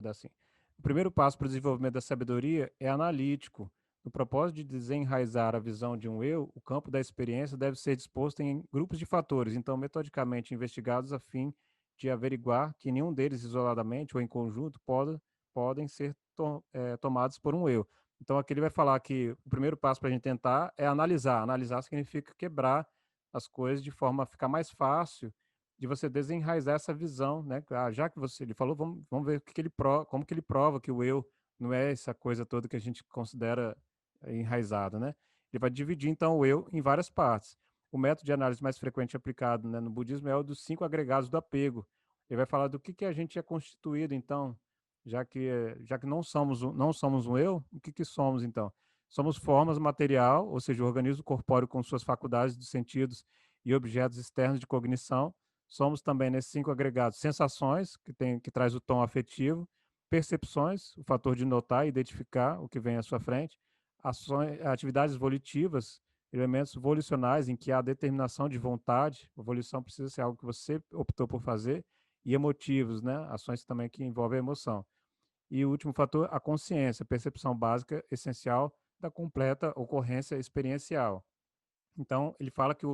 assim. O primeiro passo para o desenvolvimento da sabedoria é analítico. No propósito de desenraizar a visão de um eu, o campo da experiência deve ser disposto em grupos de fatores, então metodicamente investigados a fim de averiguar que nenhum deles isoladamente ou em conjunto podem ser tomados por um eu. Então aqui ele vai falar que o primeiro passo para a gente tentar é analisar. Analisar significa quebrar as coisas de forma a ficar mais fácil de você desenraizar essa visão, né? Já que ele falou, vamos ver como que ele prova que o eu não é essa coisa toda que a gente considera enraizada, né? Ele vai dividir, então, o eu em várias partes. O método de análise mais frequente aplicado, né, no budismo é o dos 5 agregados do apego. Ele vai falar do que a gente é constituído, então, já que não somos um eu, o que somos, então? Somos formas material, ou seja, o organismo corpóreo com suas faculdades de sentidos e objetos externos de cognição. Somos também, nesses 5 agregados, sensações, que traz o tom afetivo, percepções, o fator de notar e identificar o que vem à sua frente, ações, atividades volitivas, elementos volicionais em que há determinação de vontade, a volição precisa ser algo que você optou por fazer, e emotivos, né? Ações também que envolvem a emoção. E o último fator, a consciência, percepção básica essencial da completa ocorrência experiencial. Então, ele fala que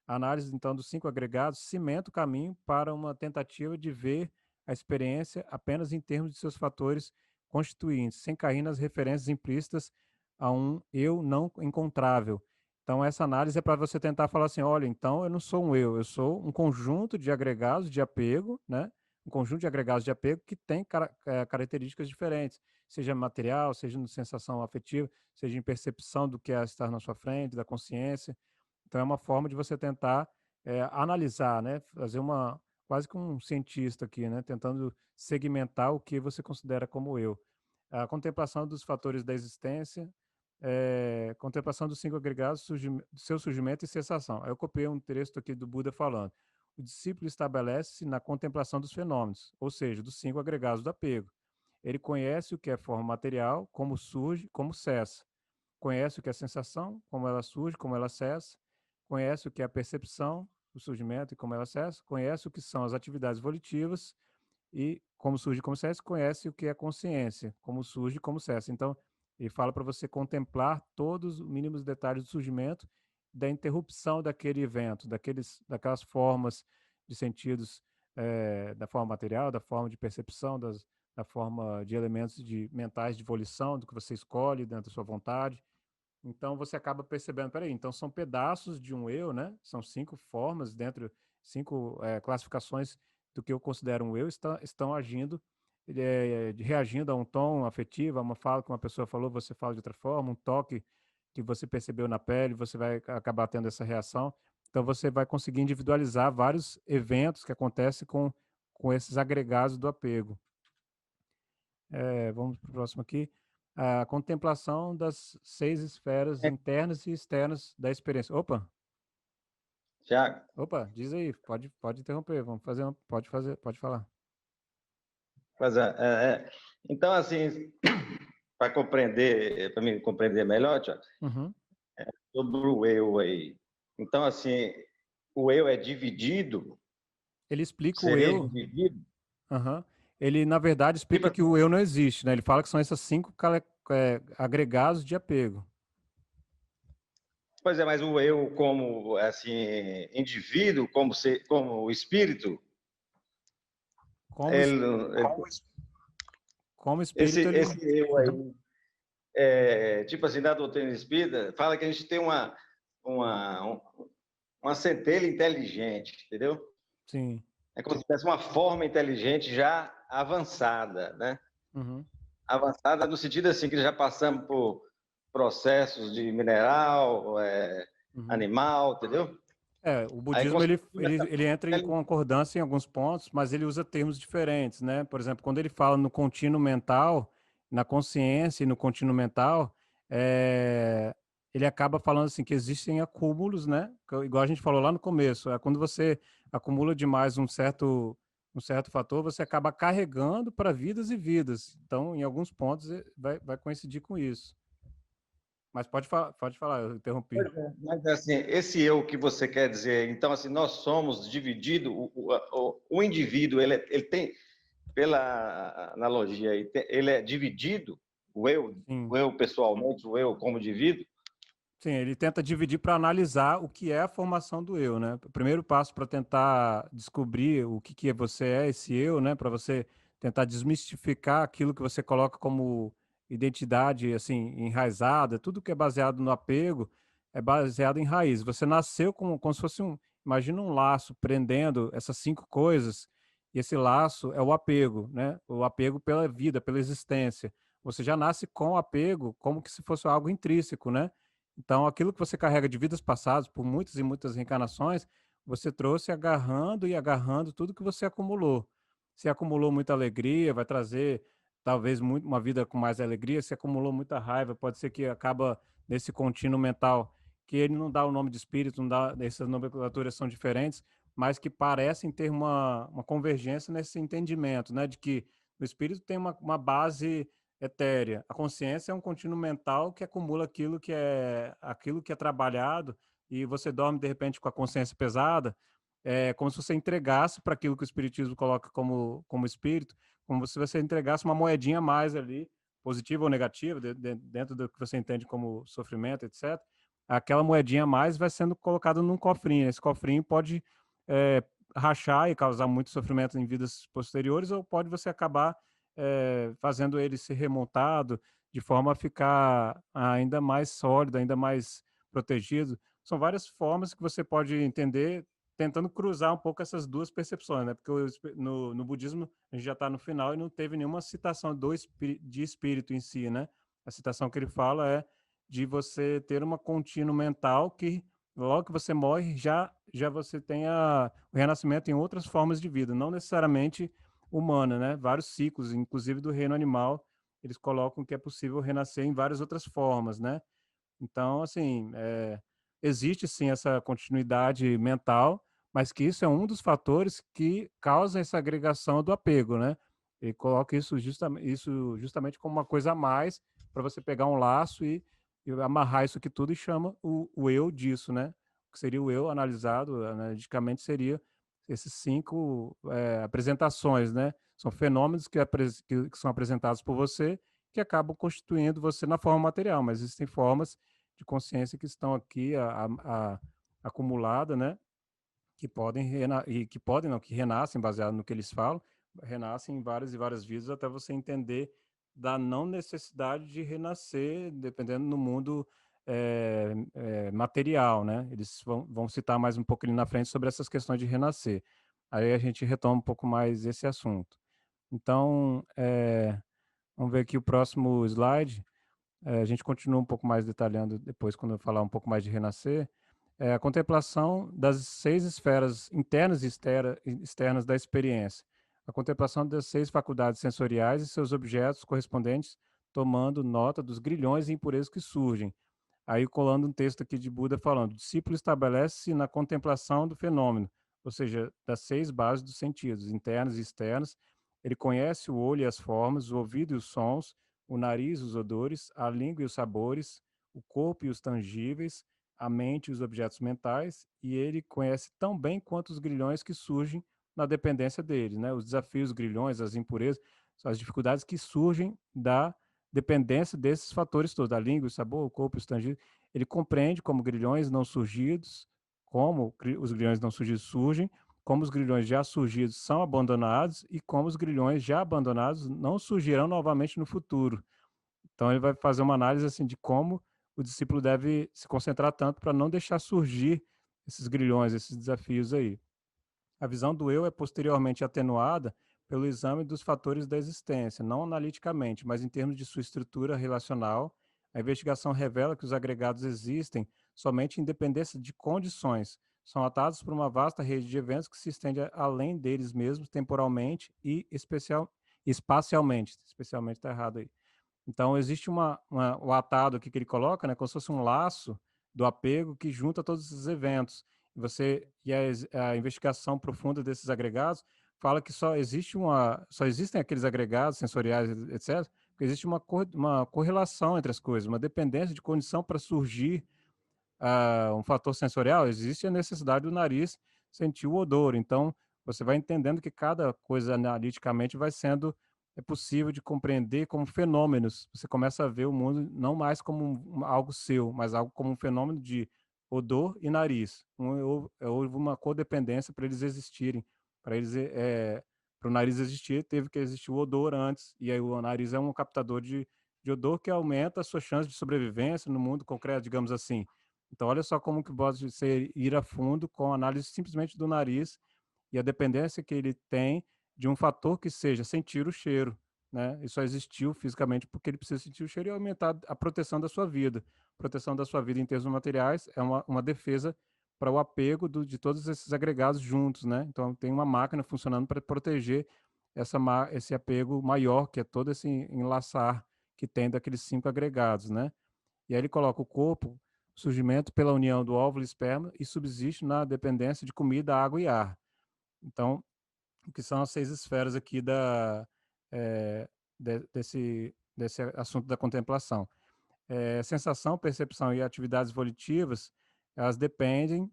a análise então dos 5 agregados cimenta o caminho para uma tentativa de ver a experiência apenas em termos de seus fatores constituintes, sem cair nas referências implícitas a um eu não encontrável. Então, essa análise é para você tentar falar assim, olha, então eu não sou um eu sou um conjunto de agregados de apego, né? Um conjunto de agregados de apego que tem características diferentes, seja material, seja na sensação afetiva, seja em percepção do que é estar na sua frente, da consciência. Então é uma forma de você tentar analisar, né? Fazer quase que um cientista aqui, né? Tentando segmentar o que você considera como eu. A contemplação dos fatores da existência, contemplação dos 5 agregados, seu surgimento e cessação. Aí eu copiei um texto aqui do Buda falando. O discípulo estabelece-se na contemplação dos fenômenos, ou seja, dos 5 agregados do apego. Ele conhece o que é forma material, como surge, como cessa. Conhece o que é sensação, como ela surge, como ela cessa. Conhece o que é a percepção, o surgimento e como ela cessa. Conhece o que são as atividades volitivas e como surge e como cessa. Conhece o que é consciência, como surge e como cessa. Então, ele fala para você contemplar todos os mínimos detalhes do surgimento, da interrupção daquele evento, daquelas formas de sentidos, da forma material, da forma de percepção, da forma de elementos mentais de volição, do que você escolhe dentro da sua vontade. Então você acaba percebendo, peraí, então são pedaços de um eu, né? São 5 formas dentro, 5 classificações do que eu considero um eu, estão agindo, reagindo a um tom afetivo, a uma fala que uma pessoa falou, você fala de outra forma, um toque que você percebeu na pele, você vai acabar tendo essa reação. Então você vai conseguir individualizar vários eventos que acontecem com esses agregados do apego. Vamos para o próximo aqui. A contemplação das 6 esferas internas e externas da experiência. Tiago, Diz aí, pode interromper, pode falar. então, assim, para compreender, para mim compreender melhor, Tiago, Uhum. sobre o eu aí. Então, assim, o eu é dividido, Ele explica o seria eu, dividido, uhum. Ele, na verdade, tipo explica que o eu não existe, né? Ele fala que são esses 5 agregados de apego. pois é, mas o eu como, assim, indivíduo, como espírito, Como, es- ele, como esse, espírito, ele... esse eu Uhum. aí, tipo assim, da doutrina espírita, fala que a gente tem uma, uma centelha inteligente, entendeu? Sim. É como se tivesse uma forma inteligente já avançada, né? Uhum. Avançada no sentido assim que já passamos por processos de mineral, Uhum. animal, entendeu? O Aí budismo construímos essa ele entra em inteligência. concordância em alguns pontos, mas ele usa termos diferentes, né? Por exemplo, quando ele fala no contínuo mental, na consciência e no contínuo mental, ele acaba falando assim que existem acúmulos, né? Igual a gente falou lá no começo, quando você acumula demais um certo fator, você acaba carregando para vidas e vidas. Então, em alguns pontos, vai coincidir com isso. Mas pode falar, eu interrompi. Mas assim, esse eu que você quer dizer, então assim, nós somos dividido, o indivíduo, ele tem, pela analogia aí, ele é dividido, Sim. o eu pessoalmente, o eu como indivíduo? Sim, ele tenta dividir para analisar o que é a formação do eu, né? O primeiro passo para tentar descobrir o que você é, esse eu, né? Para você tentar desmistificar aquilo que você coloca como identidade, assim, enraizada, tudo que é baseado no apego é baseado em raiz. Você nasceu como se fosse imagina um laço prendendo essas 5 coisas, e esse laço é o apego, né? O apego pela vida, pela existência. Você já nasce com apego como que se fosse algo intrínseco, né? Então, aquilo que você carrega de vidas passadas, por muitas e muitas reencarnações, você trouxe agarrando e agarrando tudo que você acumulou. Se acumulou muita alegria, vai trazer talvez muito, uma vida com mais alegria. Se acumulou muita raiva, pode ser que acaba nesse contínuo mental, que ele não dá o nome de espírito, não dá, essas nomenclaturas são diferentes, mas que parecem ter uma convergência nesse entendimento, né, de que o espírito tem uma base etérea. A consciência é um contínuo mental que acumula aquilo que é trabalhado, e você dorme de repente com a consciência pesada, é como se você entregasse para aquilo que o espiritismo coloca como espírito, como se você entregasse uma moedinha a mais ali, positiva ou negativa, dentro do que você entende como sofrimento, etc. Aquela moedinha a mais vai sendo colocada num cofrinho. Esse cofrinho pode é, rachar e causar muito sofrimento em vidas posteriores, ou pode você acabar fazendo ele ser remontado de forma a ficar ainda mais sólido, ainda mais protegido. São várias formas que você pode entender, tentando cruzar um pouco essas duas percepções, né? Porque no budismo a gente já está no final e não teve nenhuma citação de espírito em si, né? A citação que ele fala é de você ter uma contínua mental que logo que você morre já você tenha o renascimento em outras formas de vida, não necessariamente humana, né? Vários ciclos, inclusive do reino animal, eles colocam que é possível renascer em várias outras formas, né? Então, assim, existe sim essa continuidade mental, mas que isso é um dos fatores que causa essa agregação do apego, né? E coloca isso justamente como uma coisa a mais para você pegar um laço e amarrar isso aqui tudo e chama o eu disso, né? O que seria o eu analisado, analiticamente, seria esses 5 apresentações, né? São fenômenos que são apresentados por você que acabam constituindo você na forma material, mas existem formas de consciência que estão aqui acumulada, né? Que podem não, que renascem baseado no que eles falam, renascem em várias e várias vidas até você entender da não necessidade de renascer, dependendo no mundo material, né? Eles vão citar mais um pouco ali na frente sobre essas questões de renascer. Aí a gente retoma um pouco mais esse assunto. Então, vamos ver aqui o próximo slide. A gente continua um pouco mais detalhando depois, quando eu falar um pouco mais de renascer. A contemplação das 6 esferas internas e externas da experiência. A contemplação das 6 faculdades sensoriais e seus objetos correspondentes, tomando nota dos grilhões e impurezas que surgem. Aí colando um texto aqui de Buda falando: o discípulo estabelece-se na contemplação do fenômeno, ou seja, das 6 bases dos sentidos, internos e externos. Ele conhece o olho e as formas, o ouvido e os sons, o nariz, os odores, a língua e os sabores, o corpo e os tangíveis, a mente e os objetos mentais, e ele conhece tão bem quanto os grilhões que surgem na dependência dele, né? Os desafios, os grilhões, as impurezas, são as dificuldades que surgem da dependência desses fatores todos, a língua, o sabor, o corpo, os tangíveis. Ele compreende como grilhões não surgidos, como os grilhões não surgidos surgem, como os grilhões já surgidos são abandonados e como os grilhões já abandonados não surgirão novamente no futuro. Então ele vai fazer uma análise assim de como o discípulo deve se concentrar tanto para não deixar surgir esses grilhões, esses desafios aí. A visão do eu é posteriormente atenuada pelo exame dos fatores da existência, não analiticamente, mas em termos de sua estrutura relacional. A investigação revela que os agregados existem somente em dependência de condições. São atados por uma vasta rede de eventos que se estende além deles mesmos, temporalmente e espacialmente. Especialmente está errado aí. Então, existe o atado aqui que ele coloca, né, como se fosse um laço do apego que junta todos esses eventos. A investigação profunda desses agregados fala que só existem aqueles agregados sensoriais, etc., porque existe uma correlação entre as coisas, uma dependência de condição para surgir um fator sensorial. Existe a necessidade do nariz sentir o odor. Então, você vai entendendo que cada coisa analiticamente vai sendo possível de compreender como fenômenos. Você começa a ver o mundo não mais como algo seu, mas algo como um fenômeno de odor e nariz. Houve uma codependência para eles existirem. Para eles, para o nariz existir, teve que existir o odor antes, e aí o nariz é um captador de odor que aumenta a sua chance de sobrevivência no mundo concreto, digamos assim. Então, olha só como que pode ser ir a fundo com a análise simplesmente do nariz e a dependência que ele tem de um fator que seja sentir o cheiro, né? Ele só existiu fisicamente porque ele precisa sentir o cheiro e aumentar a proteção da sua vida. Proteção da sua vida em termos materiais é uma defesa para o apego de todos esses agregados juntos, né? Então tem uma máquina funcionando para proteger esse apego maior, que é todo esse enlaçar que tem daqueles 5 agregados, né? E aí ele coloca o corpo, surgimento pela união do óvulo e esperma e subsiste na dependência de comida, água e ar. Então, o que são as 6 esferas aqui eh, desse assunto da contemplação. Sensação, percepção e atividades volitivas, elas dependem,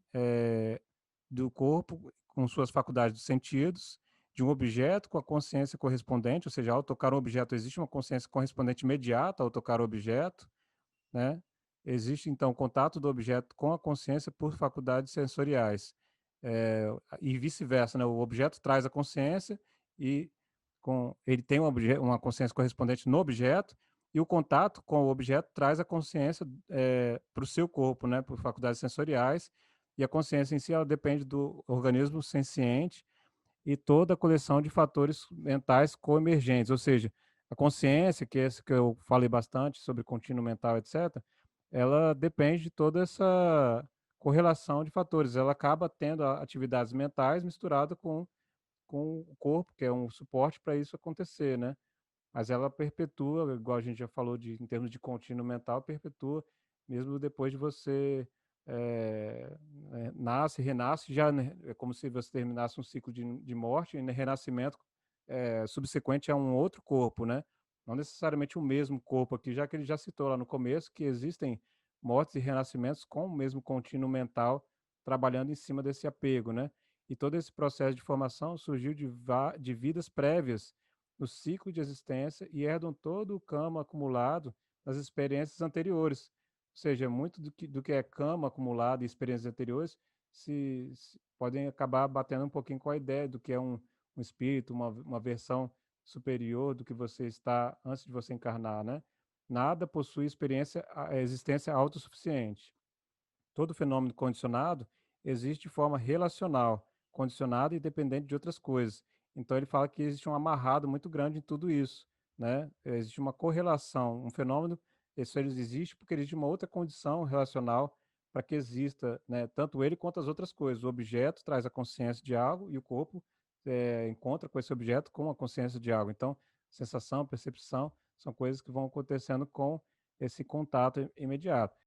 do corpo com suas faculdades dos sentidos, de um objeto com a consciência correspondente, ou seja, ao tocar um objeto existe uma consciência correspondente imediata ao tocar o objeto, né? Existe, então, o contato do objeto com a consciência por faculdades sensoriais, e vice-versa, né? O objeto traz a consciência e ele tem uma consciência correspondente no objeto, e o contato com o objeto traz a consciência para o seu corpo, né? Por faculdades sensoriais, e a consciência em si ela depende do organismo senciente e toda a coleção de fatores mentais coemergentes, ou seja, a consciência, que é esse que eu falei bastante sobre contínuo mental, etc., ela depende de toda essa correlação de fatores. Ela acaba tendo atividades mentais misturada com o corpo, que é um suporte para isso acontecer, né? Mas ela perpetua, igual a gente já falou em termos de contínuo mental, perpetua mesmo depois de você nasce, renasce, já né, é como se você terminasse um ciclo de morte e renascimento subsequente a um outro corpo, né? Não necessariamente o mesmo corpo aqui, já que ele já citou lá no começo que existem mortes e renascimentos com o mesmo contínuo mental trabalhando em cima desse apego, né? E todo esse processo de formação surgiu de vidas prévias no ciclo de existência e herdam todo o karma acumulado nas experiências anteriores. Ou seja, muito do que é karma acumulado e experiências anteriores podem acabar batendo um pouquinho com a ideia do que é um espírito, uma versão superior do que você está antes de você encarnar, né? Nada possui existência autossuficiente. Todo fenômeno condicionado existe de forma relacional, condicionado e dependente de outras coisas. Então ele fala que existe um amarrado muito grande em tudo isso, né? Existe uma correlação, um fenômeno, isso ele existe porque existe uma outra condição relacional para que exista, né, tanto ele quanto as outras coisas. O objeto traz a consciência de algo e o corpo encontra com esse objeto com a consciência de algo. Então, sensação, percepção são coisas que vão acontecendo com esse contato imediato.